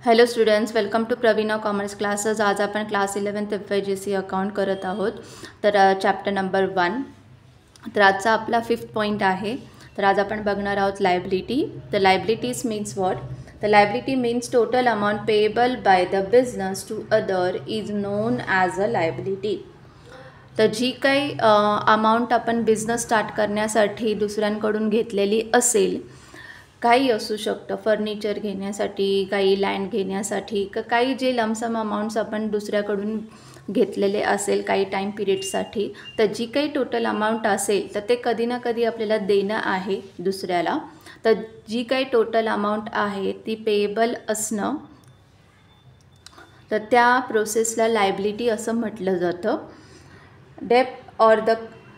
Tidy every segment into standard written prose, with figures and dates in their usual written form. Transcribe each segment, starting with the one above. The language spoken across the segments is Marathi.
Hello students, welcome to Praveena commerce classes. आज आपण क्लास 11th FYGC अकाउंट करत आहोत. तर चॅप्टर नंबर 1. तर आजचा आपला 5th पॉईंट आहे. तर आज आपण बघणार आहोत लायबिलिटी. तर लायबिलिटीज मीन्स व्हॉट? तर liability means total amount payable by the business to other is known as a liability. तर जी काही अमाऊंट आपण बिझनेस स्टार्ट करण्यासाठी दुसऱ्यांकडून घेतलेली असेल, काही असू शकतं, फर्निचर घेण्यासाठी, काही लँड घेण्यासाठी, काही जे लमसम अमाऊंट्स आपण दुसऱ्याकडून घेतलेले असेल काही टाईम पिरियडसाठी, तर जी काही टोटल अमाऊंट असेल तर ते कधी ना कधी आपल्याला देणं आहे दुसऱ्याला. तर जी काही टोटल अमाऊंट आहे ती पेएबल असणं, तर त्या प्रोसेसला लायबिलिटी असं म्हटलं जातं.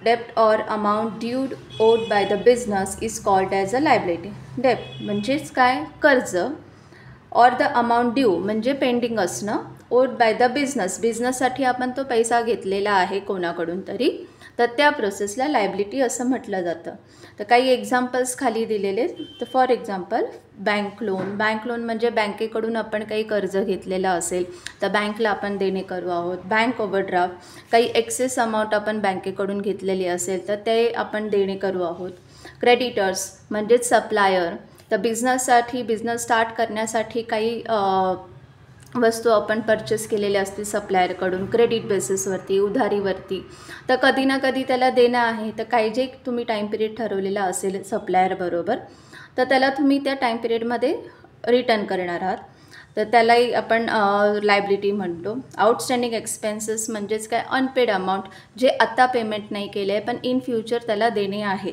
Debt or amount due owed by the business is called as a liability. Debt म्हणजेच काय? कर्ज. Or the amount due म्हणजे पेंडिंग असणं. Owed by the business, बिझनेससाठी आपण तो पैसा घेतलेला आहे कोणाकडून तरी, तर त्या प्रोसेसला लायबिलिटी असं म्हटलं जातं. तर काही एक्झाम्पल्स खाली दिलेले. तर फॉर एक्झाम्पल बँक लोन म्हणजे बँकेकडून आपण काही कर्ज घेतलेलं असेल तर बँकला आपण देणे करू आहोत. बँक ओव्हरड्राफ्ट, काही एक्सेस अमाऊंट आपण बँकेकडून घेतलेली असेल तर ते आपण देणे करू आहोत. क्रेडिटर्स म्हणजेच सप्लायर, तर बिझनेस स्टार्ट करण्यासाठी काही वस्तू आपण परचेस केलेल्या असतील सप्लायरकडून क्रेडिट बेसिसवरती, उधारीवरती, तर कधी ना कधी त्याला देणं आहे. तर काही जे तुम्ही टाईम पिरियड ठरवलेला असेल सप्लायरबरोबर, तर त्याला तुम्ही त्या टाईम पिरियडमध्ये रिटर्न करणार आहात, तर त्यालाही आपण लायबिलिटी म्हणतो. आउटस्टँडिंग एक्सपेन्सेस म्हणजेच काय? अनपेड अमाऊंट, जे आत्ता पेमेंट नाही केलं आहे पण इन फ्युचर त्याला देणे आहे.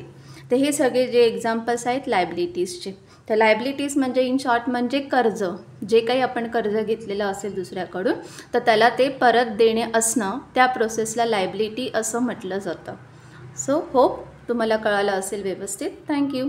तर हे सगळे जे एक्झाम्पल्स आहेत लायबिलिटीजचे. तर लायबिलिटीज म्हणजे इन शॉर्ट म्हणजे कर्ज, जे काही आपण कर्ज घेतलेलं असेल दुसऱ्याकडून तर त्याला ते परत देणे असणं, त्या प्रोसेसला लायबिलिटी असं म्हटलं जातं. सो होप तुम्हाला कळालं असेल व्यवस्थित. थँक्यू.